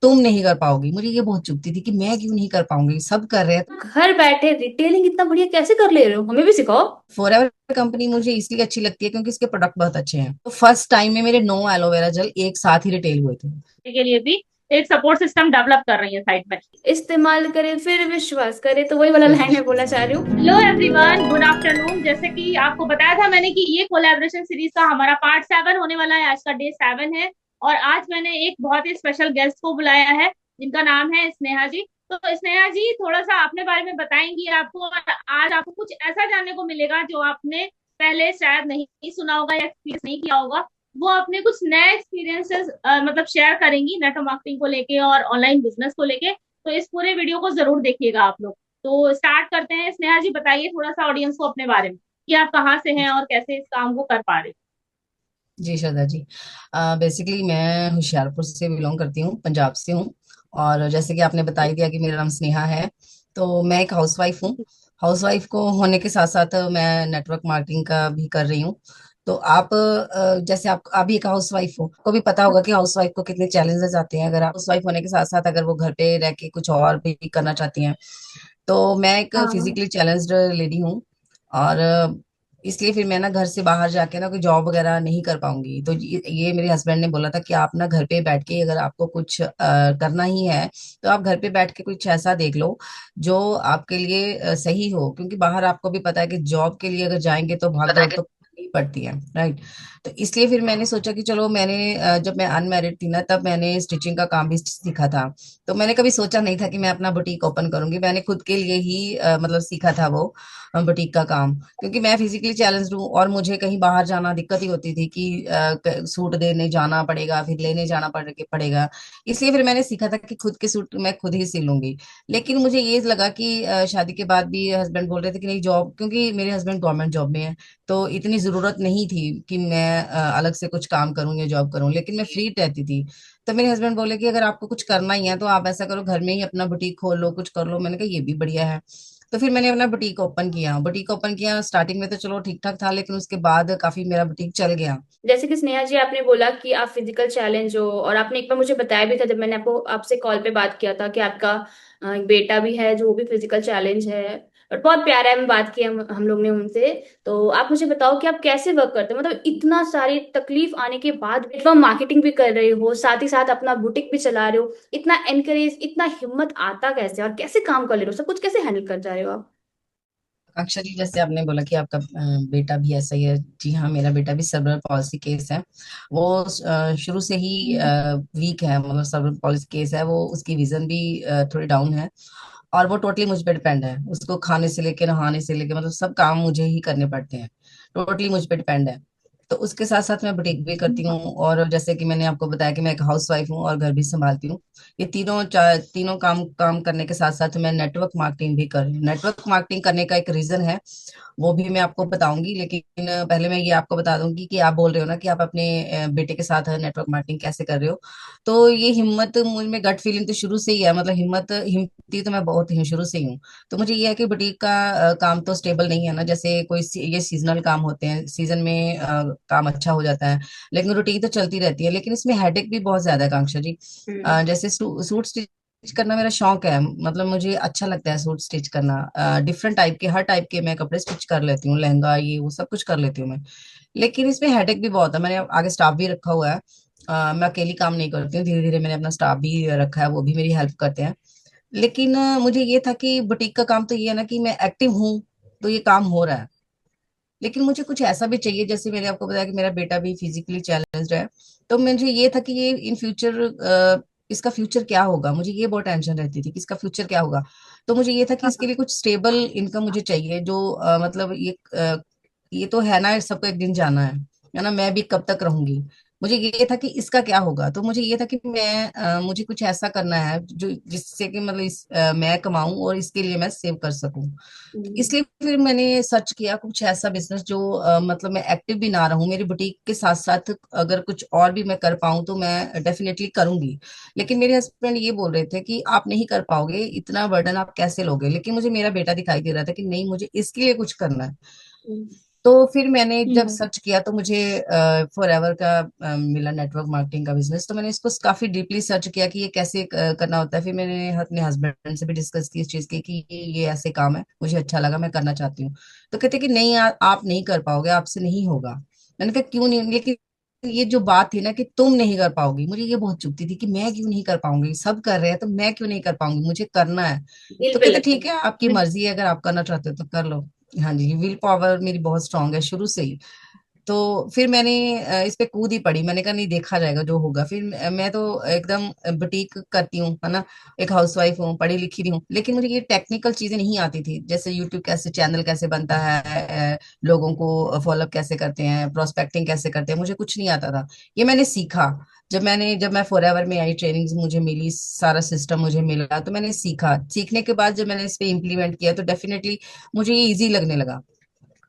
तुम नहीं कर पाओगी। मुझे ये बहुत चुभती थी कि मैं क्यों नहीं कर पाऊंगी, सब कर रहे हैं। घर बैठे रिटेलिंग इतना बढ़िया कैसे कर ले रहे हो, हमें भी सिखाओ। फॉरएवर कंपनी मुझे इसलिए अच्छी लगती है क्योंकि इसके प्रोडक्ट बहुत अच्छे हैं। तो फर्स्ट टाइम में मेरे 9 एलोवेरा जेल एक साथ ही रिटेल हुए थे। के लिए भी एक सपोर्ट सिस्टम डेवलप कर रही है साइड में। इस्तेमाल करे फिर विश्वास करे, तो वही वाला फिर लाइन में बोलना चाह रही हूँ। Hello everyone, good afternoon. जैसे कि आपको बताया था मैंने कि ये कोलैबोरेशन सीरीज का हमारा पार्ट 7 होने वाला है। आज का डे 7 है और आज मैंने एक बहुत ही स्पेशल गेस्ट को बुलाया है जिनका नाम है स्नेहा जी। तो स्नेहा जी थोड़ा सा अपने बारे में बताएंगी आपको, और आज आपको कुछ ऐसा जानने को मिलेगा जो आपने पहले शायद नहीं सुना होगा या एक्सपीरियंस नहीं किया होगा। वो अपने कुछ नए एक्सपीरियंसेस मतलब शेयर करेंगी नेटवर्क मार्केटिंग को लेके और ऑनलाइन बिजनेस को लेके। तो इस पूरे वीडियो को जरूर देखिएगा आप लोग। तो स्टार्ट करते हैं। स्नेहा जी बताइए थोड़ा सा ऑडियंस को अपने बारे में कि आप कहाँ से हैं और कैसे इस काम को कर पा रहे जी श्रद्धा जी, बेसिकली मैं होशियारपुर से बिलोंग करती हूँ, पंजाब से हूँ। और जैसे कि आपने बता हो। ही दिया कि मेरा नाम स्नेहा है। तो मैं एक हाउसवाइफ हूँ। हाउसवाइफ को होने के साथ साथ मैं नेटवर्क मार्केटिंग का भी कर रही हूँ। तो आप जैसे आप भी एक हाउसवाइफ हो, को भी पता होगा कि हाउसवाइफ को कितने चैलेंजेस आते हैं। अगर हाउसवाइफ होने के साथ साथ अगर वो घर पे रह के कुछ और भी करना चाहती हैं, तो मैं एक हाँ। फिजिकली चैलेंज्ड लेडी हूँ। और इसलिए फिर मैं ना घर से बाहर जाके ना कोई जॉब वगैरह नहीं कर पाऊंगी। तो ये मेरे हस्बैंड ने बोला था कि आप ना घर पे बैठ के अगर आपको कुछ करना ही है, तो आप घर पे बैठ के कुछ ऐसा देख लो जो आपके लिए सही हो। क्योंकि बाहर आपको भी पता है कि जॉब के लिए अगर जाएंगे तो भाग पता दौड़ है तो करनी ही पड़ती है, राइट। तो इसलिए फिर मैंने सोचा कि चलो, मैंने जब मैं अनमैरिड थी ना, तब मैंने स्टिचिंग का काम भी सीखा था। तो मैंने कभी सोचा नहीं था कि मैं अपना बुटीक ओपन करूंगी। मैंने खुद के लिए ही मतलब सीखा था वो बुटीक का काम। क्योंकि मैं फिजिकली चैलेंज्ड हूँ और मुझे कहीं बाहर जाना दिक्कत ही होती थी कि सूट देने जाना पड़ेगा, फिर लेने जाना पड़ेगा। इसलिए फिर मैंने सीखा था कि खुद के सूट मैं खुद ही सिल लूंगी। लेकिन मुझे ये लगा कि शादी के बाद भी हस्बैंड बोल रहे थे कि नहीं जॉब, क्योंकि मेरे हस्बैंड गवर्नमेंट जॉब में है, तो इतनी जरूरत नहीं थी कि मैं अलग से कुछ काम करूं या जॉब करूं। लेकिन मैं फ्री रहती थी। तो मेरे हस्बैंड बोले कि अगर आपको कुछ करना ही है तो आप ऐसा करो, घर में ही अपना बुटीक खोल लो, कुछ कर लो। मैंने कहा ये भी बढ़िया है। तो फिर मैंने अपना बुटीक ओपन किया। स्टार्टिंग में तो चलो ठीक ठाक था, लेकिन उसके बाद काफी मेरा बुटीक चल गया। जैसे कि स्नेहा जी आपने बोला कि आप फिजिकल चैलेंज हो, और आपने एक बार मुझे बताया भी था जब मैंने आपको आपसे कॉल पे बात किया था कि आपका एक बेटा भी है जो वो भी फिजिकल चैलेंज है। और बहुत प्यारा है, हम बात की हम लोग ने उनसे। तो आप मुझे बताओ कि आप कैसे वर्क करते हो, मतलब इतना सारी तकलीफ आने के बाद नेटवर्क मार्केटिंग भी कर रहे हो, साथ ही साथ अपना बुटीक भी चला रहे हो। इतना एनकरेज, इतना हिम्मत आता कैसे, और कैसे काम कर ले रहे हो, सब कुछ कैसे हैंडल कर जा रहे हो आप। अक्षर जी, जैसे आपने बोला कि आपका बेटा भी ऐसा ही है। जी हाँ, मेरा बेटा भी सर्ब्रल पॉलिसी केस है। वो शुरू से ही वीक है, मतलब सर्ब्रल पॉलिसी केस है वो। उसकी विजन भी थोड़ी डाउन है। और वो टोटली मुझ पे डिपेंड है। उसको खाने से लेके नहाने से लेके मतलब सब काम मुझे ही करने पड़ते हैं। टोटली मुझ पे डिपेंड है। तो उसके साथ साथ मैं बुटीक भी करती हूँ, और जैसे कि मैंने आपको बताया कि मैं एक हाउस वाइफ हूँ और घर भी संभालती हूँ। ये तीनों काम काम करने के साथ साथ मैं नेटवर्क मार्केटिंग भी कर रही हूँ। नेटवर्क मार्केटिंग करने का एक रीजन है, वो भी मैं आपको बताऊंगी। लेकिन पहले मैं ये आपको बता दूंगी कि आप बोल रहे हो ना कि आप अपने बेटे के साथ नेटवर्क मार्केटिंग कैसे कर रहे हो। तो ये हिम्मत मुझ में गट फीलिंग तो शुरू से ही है। मतलब हिम्मती तो मैं बहुत ही शुरू से ही हूँ। तो मुझे ये है कि बुटीक का काम तो स्टेबल नहीं है ना। जैसे ये सीजनल काम होते हैं, सीजन में काम अच्छा हो जाता है, लेकिन रूटीन तो चलती रहती है। लेकिन इसमें हेडेक भी बहुत ज्यादा है, कांक्षा जी। हम्म। जैसे सूट स्टिच करना मेरा शौक है। मतलब मुझे अच्छा लगता है सूट स्टिच करना। डिफरेंट टाइप के, हर टाइप के मैं कपड़े स्टिच कर लेती हूँ, लहंगा ये वो सब कुछ कर लेती हूँ मैं। लेकिन इसमें हेडेक भी बहुत है। मैंने आगे स्टाफ भी रखा हुआ है। मैं अकेली काम नहीं करती हूँ, धीरे धीरे मैंने अपना स्टाफ भी रखा है, वो भी मेरी हेल्प करते हैं। लेकिन मुझे ये था कि बुटीक का काम तो ये है ना कि मैं एक्टिव हूँ, तो ये काम हो रहा है। लेकिन मुझे कुछ ऐसा भी चाहिए, जैसे मैंने आपको बताया कि मेरा बेटा भी फिजिकली चैलेंज्ड है। तो मुझे ये था कि ये इन फ्यूचर इसका फ्यूचर क्या होगा, मुझे ये बहुत टेंशन रहती थी कि इसका फ्यूचर क्या होगा। तो मुझे ये था कि इसके लिए कुछ स्टेबल इनकम मुझे चाहिए, जो मतलब ये तो है ना, सबको एक दिन जाना है ना, मैं भी कब तक रहूंगी। मुझे ये था कि इसका क्या होगा। तो मुझे ये था कि मुझे कुछ ऐसा करना है जो जिससे कि मतलब मैं कमाऊं और इसके लिए मैं सेव कर सकूं। हम्म। इसलिए फिर मैंने सर्च किया कुछ ऐसा बिजनेस जो मतलब मैं एक्टिव भी ना रहूं, मेरी बुटीक के साथ साथ अगर कुछ और भी मैं कर पाऊं तो मैं डेफिनेटली करूंगी। लेकिन मेरे हस्बैंड ये बोल रहे थे कि आप नहीं कर पाओगे, इतना बर्डन आप कैसे लोगे। लेकिन मुझे मेरा बेटा दिखाई दे रहा था कि नहीं, मुझे इसके लिए कुछ करना है। तो फिर मैंने जब हम्म। सर्च किया तो मुझे फॉरएवर का मिला, नेटवर्क मार्केटिंग का बिजनेस। तो मैंने इसको काफी डीपली सर्च किया कि ये कैसे करना होता है। फिर मैंने अपने हस्बैंड से भी डिस्कस की इस चीज की कि ये ऐसे काम है, मुझे अच्छा लगा, मैं करना चाहती हूँ। तो कहते कि नहीं यार, आप नहीं कर पाओगे, आपसे नहीं होगा। मैंने कहा क्यों नहीं, लेकिन ये जो बात थी ना कि तुम नहीं कर पाओगी, मुझे ये बहुत चुभती थी कि मैं क्यों नहीं कर पाऊंगी, सब कर रहे हैं तो मैं क्यों नहीं कर पाऊंगी, मुझे करना है। दिल तो पे कहते लगता ठीक है, आपकी है। मर्जी है, अगर आप करना चाहते हो तो कर लो। हाँ जी, विल पावर मेरी बहुत स्ट्रांग है शुरू से ही। तो फिर मैंने इस पे कूद ही पड़ी, मैंने कहा नहीं, देखा जाएगा जो होगा। फिर मैं तो एकदम बुटीक करती हूँ, है ना, एक हाउसवाइफ हूँ, पढ़ी लिखी भी हूँ, लेकिन मुझे ये टेक्निकल चीजें नहीं आती थी, जैसे यूट्यूब कैसे, चैनल कैसे बनता है, लोगों को फॉलोअप कैसे करते हैं, प्रोस्पेक्टिंग कैसे करते हैं, मुझे कुछ नहीं आता था। ये मैंने सीखा जब मैं फॉरएवर में आई, ट्रेनिंग मुझे मिली, सारा सिस्टम मुझे मिला, तो मैंने सीखा। सीखने के बाद जब मैंने इस पे इम्प्लीमेंट किया तो डेफिनेटली मुझे ये इजी लगने लगा।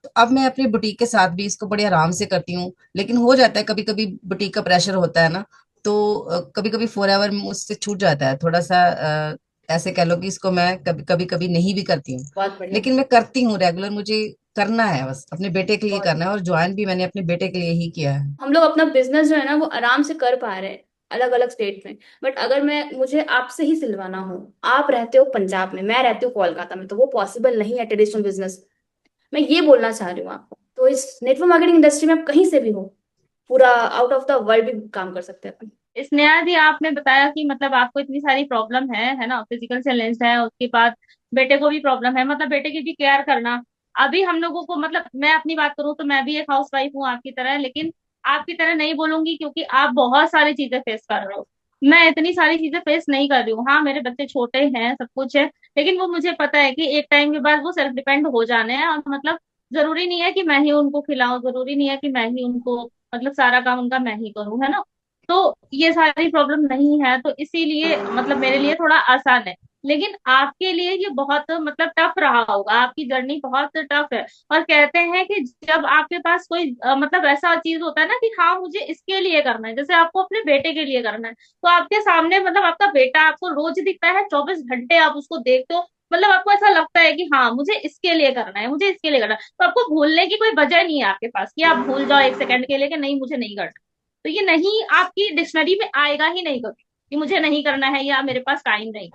तो अब मैं अपनी बुटीक के साथ भी इसको बड़े आराम से करती हूँ। लेकिन हो जाता है कभी कभी, बुटीक का प्रेशर होता है ना, तो कभी कभी फॉरएवर मुझसे छूट जाता है थोड़ा सा। ऐसे कह लो कि इसको मैं कभी कभी कभी नहीं भी करती हूँ, बहुत बढ़िया। लेकिन मैं करती हूँ रेगुलर। मुझे करना है, बस अपने बेटे के लिए बहुत करना है, बढ़िया। और ज्वाइन भी मैंने अपने बेटे के लिए ही किया है। हम लोग अपना बिजनेस जो है ना वो आराम से कर पा रहे हैं अलग अलग स्टेट में। बट अगर मैं मुझे आपसे ही सिलवाना हो, आप रहते हो पंजाब में, मैं रहती हूँ कोलकाता में, तो वो पॉसिबल नहीं है ट्रेडिशनल बिजनेस। मैं ये बोलना चाह रही हूँ आपको। तो इस नेटवर्क मार्केटिंग इंडस्ट्री में आप कहीं से भी हो, पूरा आउट ऑफ द वर्ल्ड भी काम कर सकते हैं अपन। स्नेहा जी, आपने बताया कि मतलब आपको इतनी सारी प्रॉब्लम है ना, फिजिकल चैलेंज है, उसके बाद बेटे को भी प्रॉब्लम है, मतलब बेटे की भी केयर करना। अभी हम लोगों को, मतलब मैं अपनी बात करूं तो मैं भी एक हाउस वाइफ हूँ आपकी तरह, लेकिन आपकी तरह नहीं बोलूंगी क्योंकि आप बहुत सारी चीजें फेस कर रहे हो। मैं इतनी सारी चीजें फेस नहीं कर रही हूँ। हाँ, मेरे बच्चे छोटे हैं, सब कुछ है, लेकिन वो मुझे पता है कि एक टाइम के बाद वो सेल्फ डिपेंड हो जाने हैं। और मतलब जरूरी नहीं है कि मैं ही उनको खिलाऊं, जरूरी नहीं है कि मैं ही उनको, मतलब सारा काम उनका मैं ही करूँ, है ना। तो ये सारी प्रॉब्लम नहीं है, तो इसीलिए मतलब मेरे लिए थोड़ा आसान है। लेकिन आपके लिए ये बहुत मतलब टफ रहा होगा, आपकी जर्नी बहुत टफ है। और कहते हैं कि जब आपके पास कोई मतलब ऐसा चीज होता है ना कि हाँ मुझे इसके लिए करना है, जैसे आपको अपने बेटे के लिए करना है, तो आपके सामने मतलब आपका बेटा आपको रोज दिखता है, 24 घंटे आप उसको देखते हो, मतलब आपको ऐसा लगता है कि हाँ मुझे इसके लिए करना है, मुझे इसके लिए करना है, तो आपको भूलने की कोई वजह नहीं है आपके पास कि आप भूल जाओ एक सेकंड के लिए कि नहीं मुझे नहीं करना। तो ये नहीं, आपकी डिक्शनरी में आएगा ही नहीं कभी कि मुझे नहीं करना है या मेरे पास टाइम नहीं।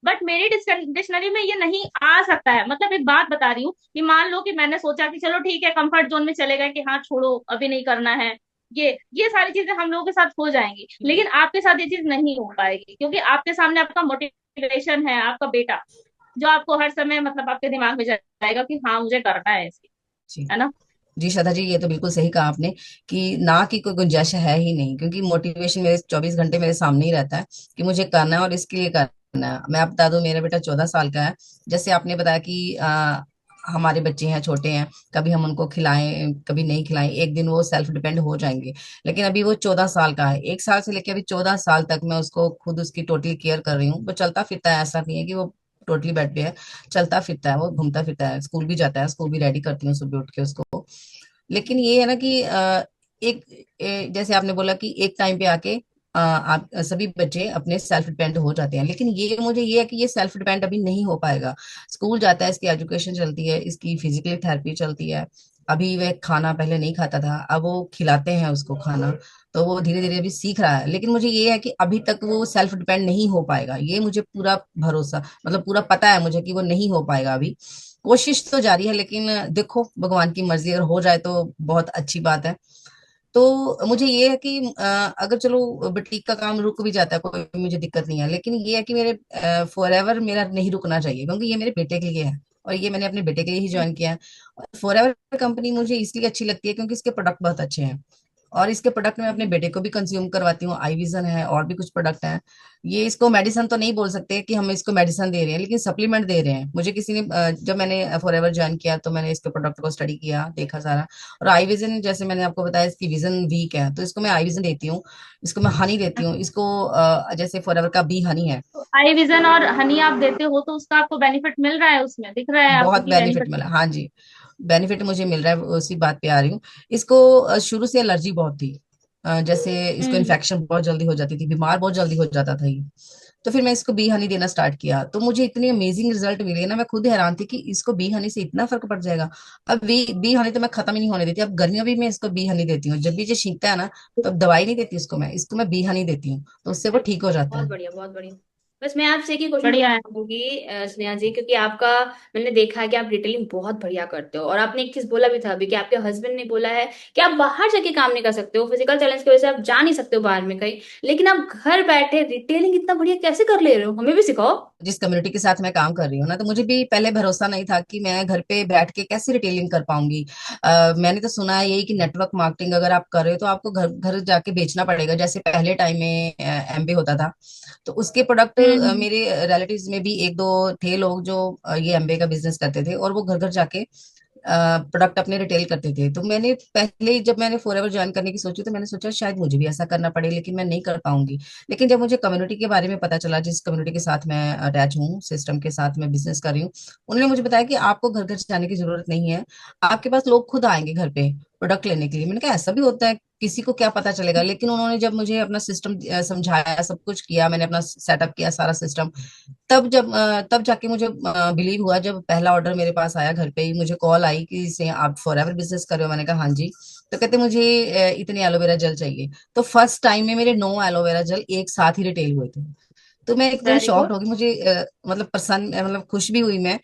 बट मेरी डिक्शनरी में ये नहीं आ सकता है। मतलब एक बात बता रही हूँ कि मान लो कि मैंने सोचा कि चलो ठीक है, कंफर्ट जोन में चले गए कि हाँ छोड़ो अभी नहीं करना है, ये सारी चीजें हम लोगों के साथ हो जाएंगी, लेकिन आपके साथ ये चीज नहीं हो पाएगी क्योंकि आपके सामने आपका मोटिवेशन है, आपका बेटा, जो आपको हर समय मतलब आपके दिमाग में जाएगा कि हाँ मुझे करना है इसकी, जी। है ना। जी श्रद्धा जी, ये तो बिल्कुल सही कहा आपने कि ना की कोई गुंजाइश है ही नहीं, क्योंकि मोटिवेशन मेरे 24 घंटे मेरे सामने ही रहता है कि मुझे करना है और इसके लिए करना है। मैं आप बता दूं, मेरा बेटा 14 साल का है। जैसे आपने बताया कि हमारे बच्चे हैं, छोटे हैं, कभी हम उनको खिलाएं कभी नहीं खिलाएं, एक दिन वो सेल्फ डिपेंड हो जाएंगे। लेकिन अभी वो 14 साल का है, 1 साल से लेकर अभी 14 साल तक मैं उसको खुद उसकी टोटली केयर कर रही हूँ। वो चलता फिरता है, ऐसा नहीं है कि वो टोटली बेड पे है, चलता फिरता है, वो घूमता फिरता है, स्कूल भी जाता है, स्कूल भी रेडी करती हूँ सुबह उठ के उसको। लेकिन ये है ना कि एक जैसे आपने बोला कि एक टाइम पे आके आप सभी बच्चे अपने सेल्फ डिपेंड हो जाते हैं, लेकिन ये है कि ये सेल्फ डिपेंड अभी नहीं हो पाएगा। स्कूल जाता है, इसकी एजुकेशन चलती है, इसकी फिजिकली थेरेपी चलती है। अभी वह खाना पहले नहीं खाता था, अब वो खिलाते हैं उसको खाना, तो वो धीरे धीरे अभी सीख रहा है। लेकिन मुझे ये है कि अभी तक वो सेल्फ डिपेंड नहीं हो पाएगा, ये मुझे पूरा भरोसा, मतलब पूरा पता है मुझे कि वो नहीं हो पाएगा अभी। कोशिश तो जारी है, लेकिन देखो भगवान की मर्जी, अगर हो जाए तो बहुत अच्छी बात है। तो मुझे ये है कि अगर चलो बुटीक का काम रुक भी जाता है, कोई मुझे दिक्कत नहीं है, लेकिन ये है कि मेरे फॉरएवर मेरा नहीं रुकना चाहिए, क्योंकि ये मेरे बेटे के लिए है और ये मैंने अपने बेटे के लिए ही ज्वाइन किया है। और फॉरएवर कंपनी मुझे इसलिए अच्छी लगती है क्योंकि इसके प्रोडक्ट बहुत अच्छे हैं, और इसके प्रोडक्ट में अपने बेटे को भी कंज्यूम करवाती हूँ। आई विजन है और भी कुछ प्रोडक्ट हैं। ये इसको मेडिसिन तो नहीं बोल सकते कि हम इसको मेडिसिन दे रहे हैं, लेकिन सप्लीमेंट दे रहे हैं। मुझे किसी ने जब मैंने फॉरएवर ज्वाइन किया तो मैंने इसके प्रोडक्ट को स्टडी किया, देखा सारा। और आई विजन, जैसे मैंने आपको बताया, इसकी विजन वीक है तो इसको मैं आई विजन देती हूँ, इसको मैं हनी देती हूँ इसको, जैसे फॉरएवर का बी हनी है। तो आई विजन और हनी आप देते हो तो उसका आपको बेनिफिट मिल रहा है, उसमें दिख रहा है आपको बहुत कि बेनिफिट बेनिफिट मिला, मिल हाँ जी, बेनिफिट मुझे मिल रहा है, उसी बात पे आ रही हूँ। इसको शुरू से एलर्जी बहुत थी, जैसे रहा इसको है। इन्फेक्शन बहुत जल्दी हो जाती थी, बीमार बहुत जल्दी हो जाता था ये। तो फिर मैं इसको बी हनी देना स्टार्ट किया, तो मुझे इतनी अमेजिंग रिजल्ट मिले ना, मैं खुद हैरान थी कि इसको बी हनी से इतना फर्क पड़ जाएगा। अब बी बी हनी तो मैं खत्म ही नहीं होने देती, अब गर्मियों भी मैं इसको बी हनी देती हूँ, जब भी ये छींकता है ना, तो अब दवाई नहीं देती इसको मैं बी हनी देती हूँ, तो उससे वो ठीक हो जाता बहुत है। बढ़िया, बहुत बढ़िया। बस मैं आपसे एक ही क्वेश्चन बढ़िया है। पूछना चाहूंगी स्नेहा जी, क्योंकि आपका, मैंने देखा है कि आप डिटेलिंग बहुत बढ़िया करते हो, और आपने एक चीज बोला भी था अभी कि आपके हस्बैंड ने बोला है कि आप बाहर जाके काम नहीं कर सकते हो, फिजिकल चैलेंज की वजह से आप जा नहीं सकते हो बाहर में कहीं, लेकिन आप घर बैठे डिटेलिंग इतना बढ़िया कैसे कर ले रहे हो, हमें भी सिखाओ। जिस कम्युनिटी के साथ मैं काम कर रही हूँ ना, तो मुझे भी पहले भरोसा नहीं था कि मैं घर पे बैठ के कैसे रिटेलिंग कर पाऊंगी। मैंने तो सुना है यही कि नेटवर्क मार्केटिंग अगर आप कर रहे हो तो आपको घर घर जाके बेचना पड़ेगा, जैसे पहले टाइम में एमबे होता था। तो उसके प्रोडक्ट हम्म। मेरे रिलेटिव्स में भी एक दो थे लोग जो ये एमबे का बिजनेस करते थे, और वो घर घर जाके प्रोडक्ट अपने रिटेल करते थे। तो मैंने पहले जब मैंने फॉरएवर ज्वाइन करने की सोची, तो मैंने सोचा शायद मुझे भी ऐसा करना पड़े, लेकिन मैं नहीं कर पाऊंगी। लेकिन जब मुझे कम्युनिटी के बारे में पता चला, जिस कम्युनिटी के साथ मैं अटैच हूँ, सिस्टम के साथ मैं बिजनेस कर रही हूँ, उन्होंने मुझे बताया कि आपको घर घर जाने की जरूरत नहीं है, आपके पास लोग खुद आएंगे घर पे प्रोडक्ट लेने के लिए। मैंने कहा ऐसा भी होता है, किसी को क्या पता चलेगा। लेकिन उन्होंने जब मुझे अपना सिस्टम समझाया, सब कुछ किया, मैंने अपना सेटअप किया सारा सिस्टम, तब जाके मुझे बिलीव हुआ। जब पहला ऑर्डर मेरे पास आया, घर पे ही मुझे कॉल आई कि इसे आप फॉरएवर बिजनेस कर रहे हो, मैंने कहा हाँ जी। तो कहते मुझे इतने एलोवेरा जेल चाहिए। तो फर्स्ट टाइम में मेरे 9 एलोवेरा जेल एक साथ ही रिटेल हुए थे। तो मैं एकदम वेरी शॉक्ड गुड। हो गई, मुझे मतलब प्रसन्न, मतलब खुश भी हुई मैं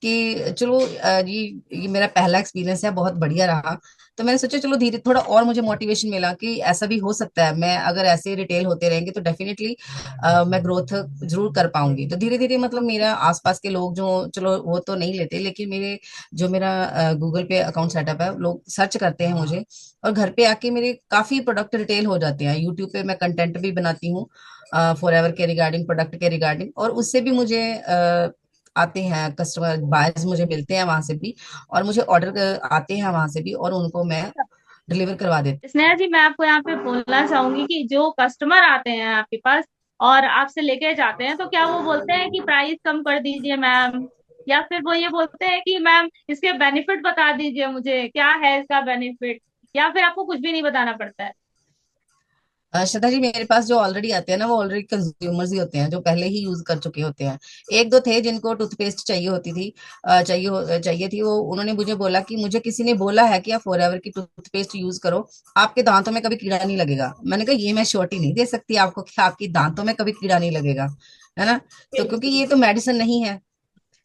कि चलो ये मेरा पहला एक्सपीरियंस है, बहुत बढ़िया रहा। तो मैंने सोचा चलो धीरे थोड़ा और मुझे मोटिवेशन मिला कि ऐसा भी हो सकता है, मैं अगर ऐसे रिटेल होते रहेंगे तो डेफिनेटली मैं ग्रोथ जरूर कर पाऊंगी। तो धीरे धीरे मतलब मेरा आसपास के लोग जो, चलो वो तो नहीं लेते, लेकिन मेरा गूगल पे अकाउंट सेटअप है, लोग सर्च करते हैं मुझे, और घर पे आके मेरे काफी प्रोडक्ट रिटेल हो जाते हैं। यूट्यूब पे मैं कंटेंट भी बनाती हूँ फॉरएवर के रिगार्डिंग, प्रोडक्ट के रिगार्डिंग, और उससे भी मुझे आते हैं कस्टमर, बायर्स मुझे मिलते हैं वहां से भी, और मुझे ऑर्डर आते हैं वहां से भी, और उनको मैं डिलीवर करवा देती स्नेहा जी, मैं आपको यहाँ पे बोलना चाहूंगी कि जो कस्टमर आते हैं आपके पास और आपसे लेके जाते हैं, तो क्या वो बोलते हैं कि प्राइस कम कर दीजिए मैम, या फिर वो ये बोलते हैं कि मैम इसके बेनिफिट बता दीजिए, मुझे क्या है इसका बेनिफिट, या फिर आपको कुछ भी नहीं बताना पड़ता है? श्रद्धा जी, मेरे पास जो ऑलरेडी आते हैं ना, वो ऑलरेडी कंज्यूमर्स ही होते हैं, जो पहले ही यूज कर चुके होते हैं। एक दो थे जिनको टूथपेस्ट चाहिए होती थी, चाहिए थी, वो उन्होंने मुझे बोला कि मुझे किसी ने बोला है कि आप फॉरएवर की टूथपेस्ट यूज करो, आपके दांतों में कभी कीड़ा नहीं लगेगा। मैंने कहा ये मैं श्योरिटी नहीं दे सकती आपको कि आपके दांतों में कभी कीड़ा नहीं लगेगा, है ना। तो क्योंकि ये तो मेडिसिन नहीं है,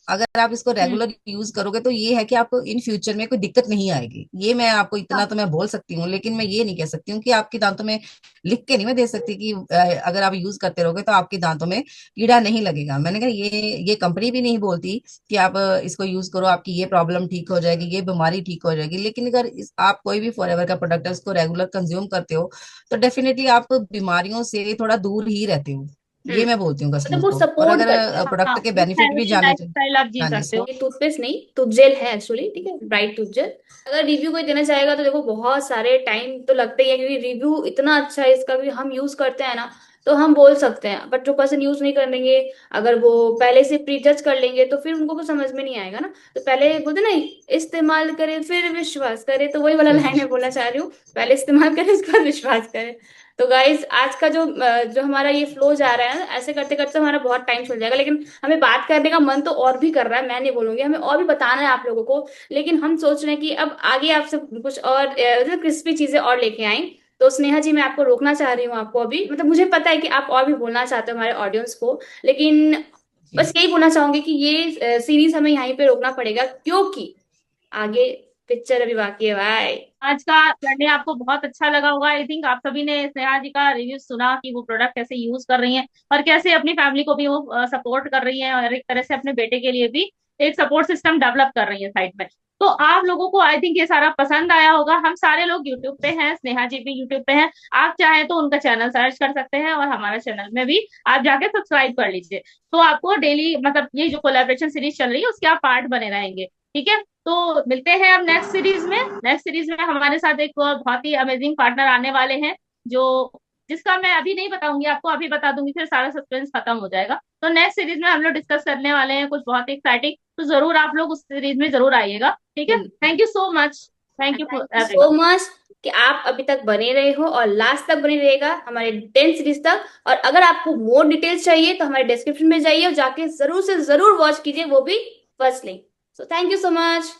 अगर आप इसको हम्म। रेगुलर यूज करोगे तो ये है कि आपको इन फ्यूचर में कोई दिक्कत नहीं आएगी। ये मैं आपको हाँ। इतना तो मैं बोल सकती हूँ, लेकिन मैं ये नहीं कह सकती हूँ कि आपके दांतों में, लिख के नहीं मैं दे सकती कि अगर आप यूज करते रहोगे तो आपके दांतों में कीड़ा नहीं लगेगा। मैंने कहा ये कंपनी भी नहीं बोलती कि आप इसको यूज करो, आपकी ये प्रॉब्लम ठीक हो जाएगी, ये बीमारी ठीक हो जाएगी। लेकिन अगर आप कोई भी फॉरएवर का प्रोडक्ट है उसको रेगुलर कंज्यूम करते हो, तो डेफिनेटली आप बीमारियों से थोड़ा दूर ही रहते हो। ये हम्म। मैं बोलती हूँ मतलब कस्टमर्स वो को। और सपोर्ट अगर करते हैं। हाँ, प्रोडक्ट के एक बेनिफिट भी हेल्दी जानने लाइफ चाहिए। स्टाइल आप जी हाँ जी सकते हो। ये टूथपेस्ट नहीं, टूथ जेल है एक्चुअली, ठीक है, ब्राइट टूथ जेल। अगर रिव्यू कोई देना चाहेगा तो देखो बहुत सारे टाइम तो लगता ही है, क्योंकि रिव्यू इतना अच्छा है इसका भी, हम यूज करते हैं ना, तो हम बोल सकते हैं, बट जो पर्सन यूज नहीं करेंगे, अगर वो पहले से प्री जज कर लेंगे तो फिर उनको कुछ समझ में नहीं आएगा ना। तो पहले बोलते ना, इस्तेमाल करे फिर विश्वास करे, तो वही वाला फिर लाइन मैं बोलना चाह रही हूँ, पहले इस्तेमाल करे उसके बाद विश्वास करे। तो गाइस, आज का जो हमारा ये फ्लो जा रहा है ना, ऐसे करते करते हमारा बहुत टाइम चल जाएगा, लेकिन हमें बात करने का मन तो और भी कर रहा है, मैं नहीं बोलूंगी, हमें और भी बताना है आप लोगों को। लेकिन हम सोच रहे हैं कि अब आगे आपसे कुछ और क्रिस्पी चीजें और लेके आए। तो स्नेहा जी, मैं आपको रोकना चाह रही हूँ, आपको अभी, मतलब मुझे पता है कि आप और भी बोलना चाहते हो हमारे ऑडियंस को, लेकिन जी। बस यही बोलना चाहूंगी कि ये सीरीज हमें यहीं पे रोकना पड़ेगा, क्योंकि आगे पिक्चर अभी बाकी है भाई। आज का लर्निंग आपको बहुत अच्छा लगा होगा। आई थिंक आप सभी ने स्नेहा जी का रिव्यू सुना कि वो प्रोडक्ट कैसे यूज कर रही हैं और कैसे अपनी फैमिली को भी वो सपोर्ट कर रही हैं, और एक तरह से अपने बेटे के लिए भी एक सपोर्ट सिस्टम डेवलप कर रही है साइड में। तो आप लोगों को आई थिंक ये सारा पसंद आया होगा। हम सारे लोग यूट्यूब पे हैं, स्नेहा जी भी यूट्यूब पे हैं। आप चाहें तो उनका चैनल सर्च कर सकते हैं, और हमारा चैनल में भी आप जाके सब्सक्राइब कर लीजिए। तो आपको डेली, मतलब ये जो कोलैबोरेशन सीरीज चल रही है उसके आप पार्ट बने रहेंगे। ठीक है, तो मिलते हैं अब नेक्स्ट सीरीज में। नेक्स्ट सीरीज में हमारे साथ एक बहुत ही अमेजिंग पार्टनर आने वाले हैं, जो जिसका मैं अभी नहीं बताऊंगी आपको, अभी बता दूंगी फिर सारा सस्पेंस खत्म हो जाएगा। तो नेक्स्ट सीरीज में हम लोग डिस्कस करने वाले हैं कुछ बहुत ही एक्साइटिंग, तो जरूर आप लोग उस सीरीज में जरूर आइएगा। ठीक है, बिल्कुल। Thank you so much. Thank you thank you so everyone. Much कि आप अभी तक बने रहे हो और लास्ट तक बने रहेगा हमारे 10 सीरीज तक। और अगर आपको मोर डिटेल्स चाहिए तो हमारे डिस्क्रिप्शन में जाइए और जाके जरूर से जरूर वॉच कीजिए, वो भी first link. So thank you so much.